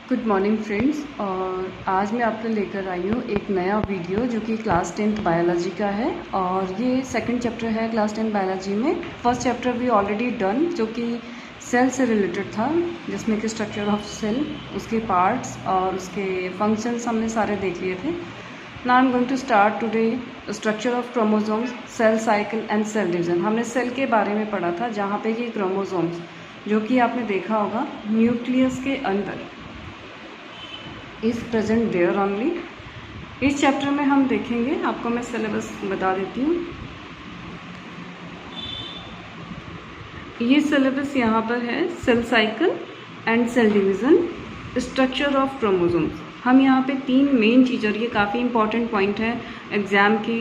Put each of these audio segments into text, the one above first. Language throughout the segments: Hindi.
Good morning friends. और आज मैं आपके लेकर आई हूँ एक नया वीडियो जो कि क्लास 10th बायोलॉजी का है। और ये सेकंड चैप्टर है क्लास 10 बायोलॉजी में। फर्स्ट चैप्टर भी ऑलरेडी डन जो कि सेल से रिलेटेड था, जिसमें कि स्ट्रक्चर ऑफ सेल, उसके पार्ट्स और उसके फंक्शंस हमने सारे देख लिए थे। Now I am going to start today structure of chromosomes, cell cycle and cell division. हमने सेल के बारे में पढ़ा था, जहाँ पे कि क्रोमोसोम्स जो कि आपने देखा होगा न्यूक्लियस के अंदर इज प्रेजेंट देयर ओनली। इस चैप्टर में हम देखेंगे, आपको मैं सिलेबस बता देती हूँ। ये सिलेबस यहाँ पर है cell cycle and cell division, structure of chromosomes. हम यहाँ पे तीन मेन चीज़, और ये काफ़ी इंपॉर्टेंट पॉइंट है एग्ज़ाम की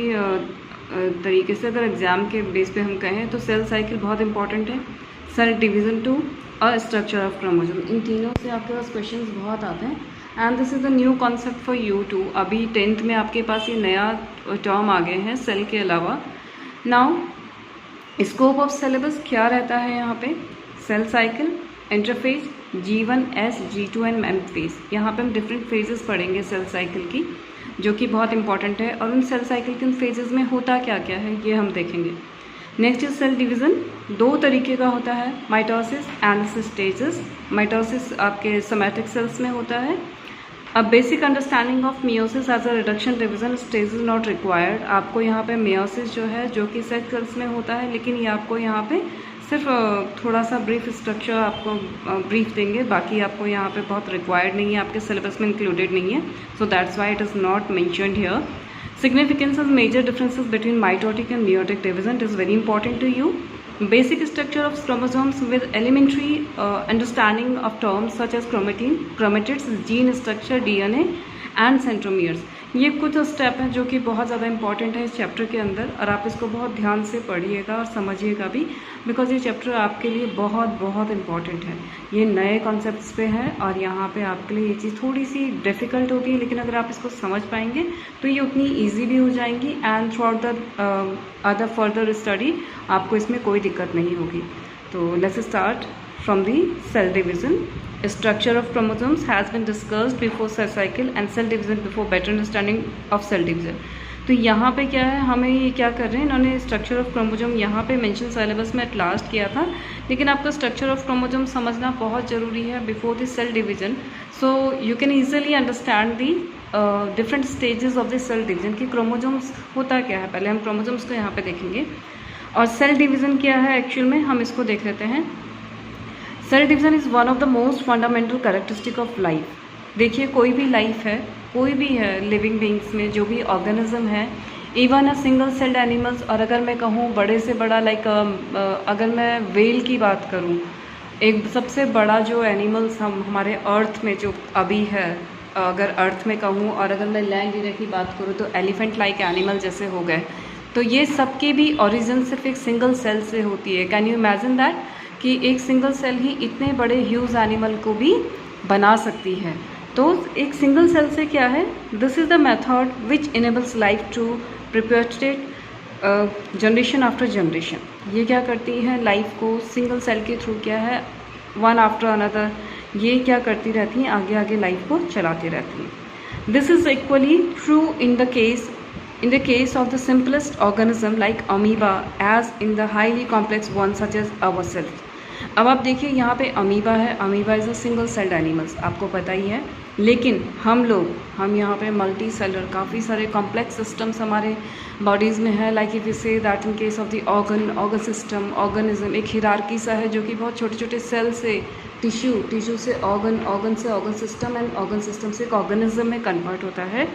तरीके से। अगर एग्ज़ाम के बेस पे हम कहें तो सेल साइकिल बहुत इंपॉर्टेंट है, सेल डिवीज़न टू और स्ट्रक्चर ऑफ क्रोमोसोम। इन तीनों से आपके पास क्वेश्चंस बहुत आते हैं and this is the new concept for you too. अभी 10th में आपके पास ये नया टर्म आ गए हैं सेल के अलावा। नाउ स्कोप ऑफ सिलेबस क्या रहता है यहाँ पे? Cell cycle, interphase, G1S, G2 and M phase. यहाँ पे हम डिफरेंट फेजेस पढ़ेंगे सेल साइकिल की, जो कि बहुत इंपॉर्टेंट है। और उन सेल साइकिल के उन फेजेस में होता क्या क्या है ये हम देखेंगे। Next is cell division. दो तरीके का होता है, माइटोसिस एंड सिस्टेसिस। माइटोसिस आपके सोमैटिक सेल्स में होता है। A basic understanding of meiosis as a reduction division, stage is not required. आपको यहाँ पे मियोसिस जो है जो कि सेल सेल्स में होता है, लेकिन ये आपको यहाँ पे सिर्फ थोड़ा सा ब्रीफ स्ट्रक्चर आपको ब्रीफ देंगे, बाकी आपको यहाँ पे बहुत रिक्वायर्ड नहीं है, आपके सिलेबस में इंक्लूडेड नहीं है। So that's why it is not mentioned here. Significance of major differences between mitotic and meiotic division is very important to you. Basic structure of chromosomes with elementary understanding of terms such as chromatin, chromatids, gene structure, DNA and centromeres. ये कुछ स्टेप हैं जो कि बहुत ज़्यादा इंपॉर्टेंट है इस चैप्टर के अंदर, और आप इसको बहुत ध्यान से पढ़िएगा और समझिएगा भी, बिकॉज ये चैप्टर आपके लिए बहुत बहुत इंपॉर्टेंट है। ये नए कॉन्सेप्ट्स पे है और यहाँ पे आपके लिए ये चीज़ थोड़ी सी डिफ़िकल्ट होती है, लेकिन अगर आप इसको समझ पाएंगे तो ये उतनी ईजी भी हो जाएंगी and throughout the other further study आपको इसमें कोई दिक्कत नहीं होगी। तो let's start from the cell division. Structure of chromosomes has been discussed before cell cycle and cell division before better understanding of cell division. तो यहाँ पे क्या है, हमें ये क्या कर रहे हैं, इन्होंने स्ट्रक्चर ऑफ क्रोमोसोम यहाँ पे मेंशन सिलेबस में एट लास्ट किया था, लेकिन आपका स्ट्रक्चर ऑफ क्रोमोसोम समझना बहुत ज़रूरी है before the cell division, so you can easily understand the different stages of the cell division कि क्रोमोसोम्स होता क्या है। पहले हम क्रोमोसोम्स को यहाँ पे देखेंगे और सेल डिवीजन क्या है एक्चुअल में, हम इसको देख लेते हैं। Cell division is one of the most fundamental characteristic of life. देखिए, कोई भी लाइफ है, कोई भी है लिविंग बींग्स में, जो भी ऑर्गेनिज्म है, even a single celled animals, और अगर मैं कहूँ बड़े से बड़ा लाइक अगर मैं वेल की बात करूँ, एक सबसे बड़ा जो एनिमल्स हम हमारे अर्थ में जो अभी है, अगर अर्थ में कहूँ, और अगर मैं लैंड एरिया की बात करूँ तो एलिफेंट लाइक एनिमल जैसे हो गए, तो ये सबके भी ओरिजिन सिर्फ एक सिंगल सेल से होती है। कैन यू इमेजिन दैट कि एक सिंगल सेल ही इतने बड़े ह्यूज एनिमल को भी बना सकती है। तो एक सिंगल सेल से क्या है, this is the method which enables life to perpetrate generation after generation. ये क्या करती है, लाइफ को सिंगल सेल के थ्रू क्या है, वन आफ्टर अनदर, ये क्या करती रहती हैं, आगे आगे लाइफ को चलाती रहती हैं। This is equally true in the case of the simplest organism like amoeba as in the highly complex one such as ourselves. अब आप देखिए, यहाँ पे अमीबा है, amoeba is a single celled animals, आपको पता ही है, लेकिन हम यहाँ पे मल्टी सेलर, काफ़ी सारे कॉम्प्लेक्स सिस्टम्स हमारे बॉडीज़ में है। Like if you say that in case of the organ system, organism एक हिरार्की सा है, जो कि बहुत छोटे छोटे सेल से टिश्यू, टिश्यू से ऑर्गन से organ system, and organ system से एक ऑर्गेनिज्म में कन्वर्ट होता है।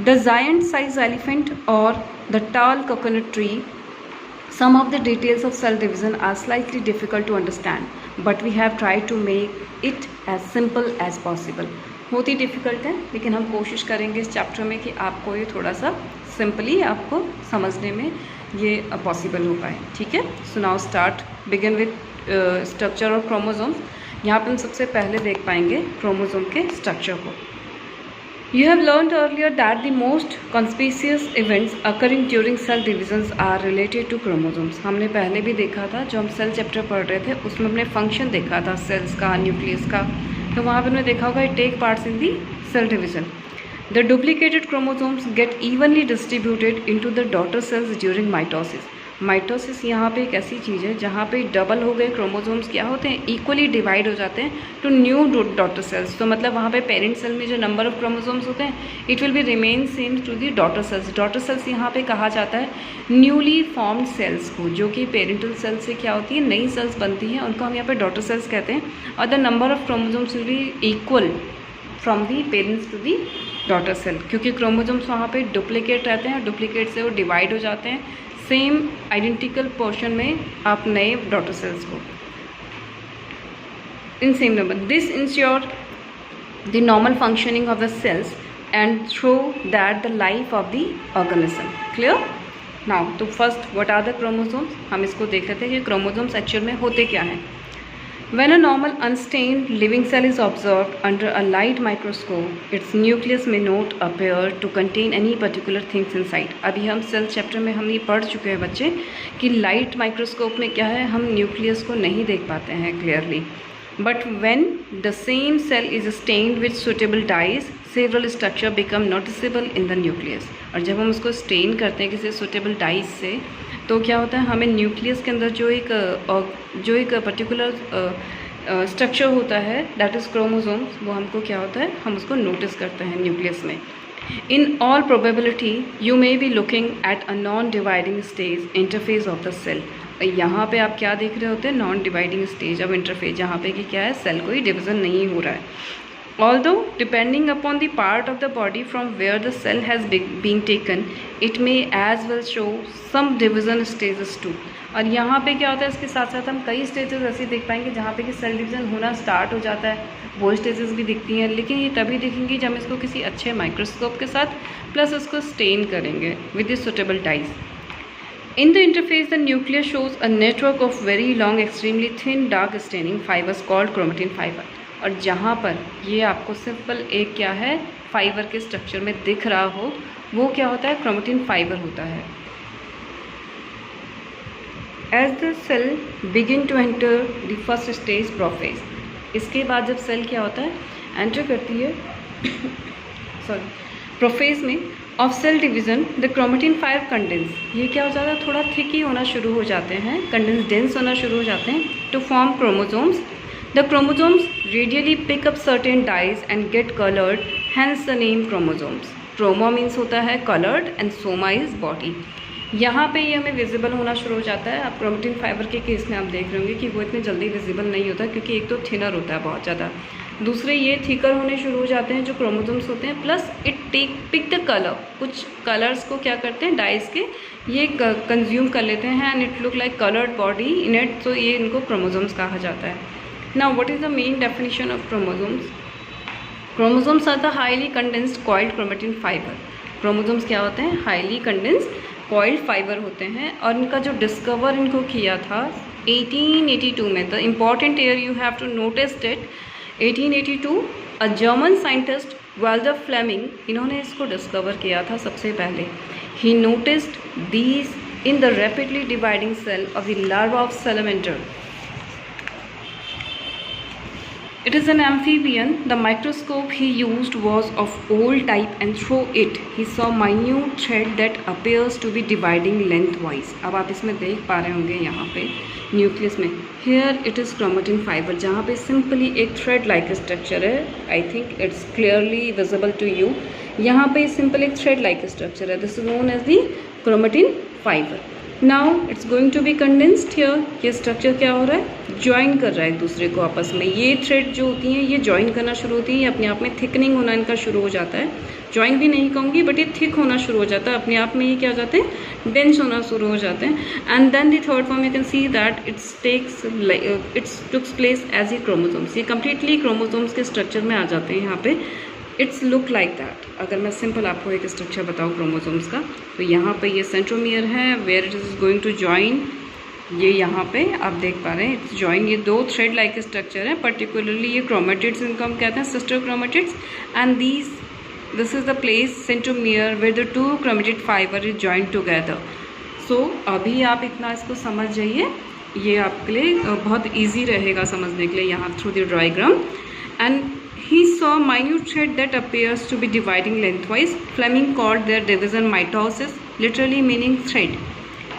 The giant size elephant or the tall coconut tree. Some of the details of cell division are slightly difficult to understand, but we have tried to make it as simple as possible. होती डिफ़िकल्ट है, लेकिन हम कोशिश करेंगे इस चैप्टर में कि आपको ये थोड़ा सा सिंपली आपको समझने में ये पॉसिबल हो पाए। ठीक है, so now start begin with structure of chromosomes. यहाँ पर हम सबसे पहले देख पाएंगे क्रोमोसोम के स्ट्रक्चर को। You have learned earlier that the most conspicuous events occurring during cell divisions are related to chromosomes. हमने पहले भी देखा था, जो हम सेल चैप्टर पढ़ रहे थे उसमें हमने फंक्शन देखा था सेल्स का, न्यूक्लियस का, तो वहाँ पर हमने देखा होगा it take parts in the cell division. The duplicated chromosomes get evenly distributed into the daughter cells during mitosis. Mitosis यहाँ पे एक ऐसी चीज़ है जहाँ पे डबल हो गए क्रोमोसोम्स क्या होते हैं, इक्वली डिवाइड हो जाते हैं टू न्यू डॉटर सेल्स. तो मतलब वहाँ पे पेरेंट सेल में जो नंबर ऑफ क्रोमोसोम्स होते हैं it will be remain same to the daughter cells. Daughter cells यहाँ पे कहा जाता है न्यूली फॉर्म्ड सेल्स को, जो कि पेरेंटल सेल से क्या होती है, नई सेल्स बनती हैं, उनको हम यहाँ पे डॉटर सेल्स कहते हैं. और the number of chromosomes will be equal from the parents to the daughter cell, क्योंकि क्रोमोसोम्स वहाँ पे डुप्लीकेट रहते हैं, डुप्लीकेट से वो डिवाइड हो जाते हैं सेम आइडेंटिकल पोर्शन में आप नए डॉटर सेल्स को in same number. This ensure the normal functioning of the cells and through that the life of the organism. Clear now. तो first what are the chromosomes, हम इसको देख लेते हैं कि क्रोमोसोम्स एक्चुअल में होते क्या हैं. When a normal unstained living cell is observed under a light microscope, its nucleus may not appear to contain any particular things inside. अभी हम सेल चैप्टर में हम ये पढ़ चुके हैं बच्चे कि लाइट माइक्रोस्कोप में क्या है, हम न्यूक्लियस को नहीं देख पाते हैं clearly. But when the same cell is stained with suitable dyes, several structure become noticeable in the nucleus. और जब हम उसको स्टेन करते हैं किसी सुटेबल डाइज से, तो क्या होता है, हमें न्यूक्लियस के अंदर जो एक पर्टिकुलर स्ट्रक्चर होता है दैट इज़ क्रोमोसोम्स, वो हमको क्या होता है, हम उसको नोटिस करते हैं न्यूक्लियस में. In all probability you may be looking at a non dividing stage interphase of the cell. यहाँ पे आप क्या देख रहे होते हैं, non dividing stage of interphase, जहाँ पे कि क्या है, सेल कोई डिवीज़न नहीं हो रहा है. Although depending upon the part of the body from where the cell has been taken, it may as well show some division stages too. और यहाँ पे क्या होता है, इसके साथ साथ हम कई स्टेजेस ऐसे देख पाएंगे जहाँ पे कि सेल डिवीज़न होना स्टार्ट हो जाता है, वो स्टेजेस भी दिखती हैं. लेकिन ये तभी दिखेंगी जब हम इसको किसी अच्छे माइक्रोस्कोप के साथ प्लस उसको स्टेन करेंगे with the suitable dyes. In the interface, the nucleus shows a network of very long, extremely thin, dark staining fibers called chromatin fiber. और जहाँ पर ये आपको सिंपल एक क्या है, फाइबर के स्ट्रक्चर में दिख रहा हो, वो क्या होता है, क्रोमेटिन फाइबर होता है. As the cell begin to enter the first stage prophase, इसके बाद जब सेल क्या होता है, एंटर करती है प्रोफेज में of cell division, the chromatin fibre condense, ये क्या हो जाता है, थोड़ा थिक ही होना शुरू हो जाते हैं, कंडेंस डेंस होना शुरू हो जाते हैं to form chromosomes. The chromosomes radially pick up certain dyes and get colored, hence the name chromosomes. Chroma means होता है colored and soma is body. यहाँ पे ये हमें विजिबल होना शुरू हो जाता है. अब क्रोमेटिन फाइबर के केस में आप देख रहे होंगे कि वो इतने जल्दी विजिबल नहीं होता, क्योंकि एक तो थिनर होता है बहुत ज़्यादा, दूसरे ये थिकर होने शुरू हो जाते हैं जो क्रोमोसोम्स होते हैं, plus it pick the colour, कुछ कलर्स को क्या करते हैं, डाइज के ये कंज्यूम कर लेते हैं and it look like coloured body in it, तो ये इनको क्रोमोसोम्स कहा जाता है. Now, what is the main definition of chromosomes? Chromosomes are the highly condensed coiled chromatin fiber. Chromosomes क्या होते हैं, highly condensed coiled fiber होते हैं. और इनका जो डिस्कवर इनको किया था 1882 में, the important year you have to notice it, 1882, a German scientist Walter Fleming, इन्होंने इसको डिस्कवर किया था सबसे पहले. He noticed these in the rapidly dividing cell of the larva of salamander. It is an amphibian. The microscope he used was of old type, and through it he saw minute thread that appears to be dividing lengthwise. अब आप इसमें देख पा रहे होंगे यहाँ पे न्यूक्लियस में, here it is chromatin fiber, जहाँ पे simply एक thread like structure है. I think it's clearly visible to you. यहाँ पे simple एक thread like structure है. This is known as the chromatin fiber. Now it's going to be condensed here. ये स्ट्रक्चर क्या हो रहा है, ज्वाइन कर रहा है एक दूसरे को आपस में. ये थ्रेड जो होती हैं ये ज्वाइन करना शुरू होती है, ये अपने आप में थिकनिंग होना इनका शुरू हो जाता है. ज्वाइन भी नहीं कहूँगी, बट ये थिक होना शुरू हो जाता है अपने आप में. ये क्या हो जाते हैं, डेंस होना शुरू हो जाते हैं. And then the third form you can see that it's took place as a chromosomes. ये कम्प्लीटली क्रोमोसोम्स के स्ट्रक्चर में आ जाते हैं यहाँ पे. It's look like that. अगर मैं सिंपल आपको एक स्ट्रक्चर बताऊँ क्रोमोसोम्स का, तो यहाँ पे ये सेंट्रोमियर है where it is going to join. ये यहाँ पे आप देख पा रहे हैं इट्स जॉइन. ये दो थ्रेड लाइक स्ट्रक्चर है, पर्टिकुलरली ये क्रोमेटिड्स, इनको हम कहते हैं sister chromatids. And this is the place centromere where the two chromatid fibre is join together. So अभी आप इतना इसको समझ जाइए, ये आपके लिए बहुत ईजी रहेगा समझने के लिए यहाँ through the diagram. and he saw minute thread that appears to be dividing lengthwise. Fleming called their division mitosis, literally meaning thread.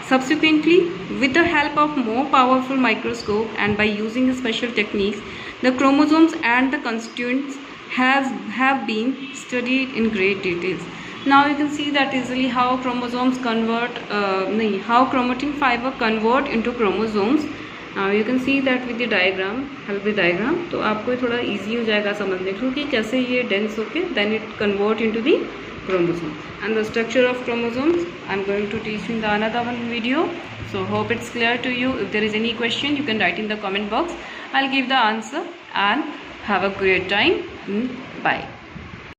Subsequently, with the help of more powerful microscope and by using special techniques, the chromosomes and the constituents have been studied in great details. Now you can see that easily how chromosomes convert, how chromatin fiber convert into chromosomes. Now you can see that with the diagram, help the diagram, तो आपको थोड़ा easy हो जाएगा समझने क्योंकि कैसे ये dense होके then it convert into the chromosome. And the structure of chromosomes I'm going to teach you in the another one video. So hope it's clear to you. If there is any question, you can write in the comment box. I'll give the answer and have a great time. Bye.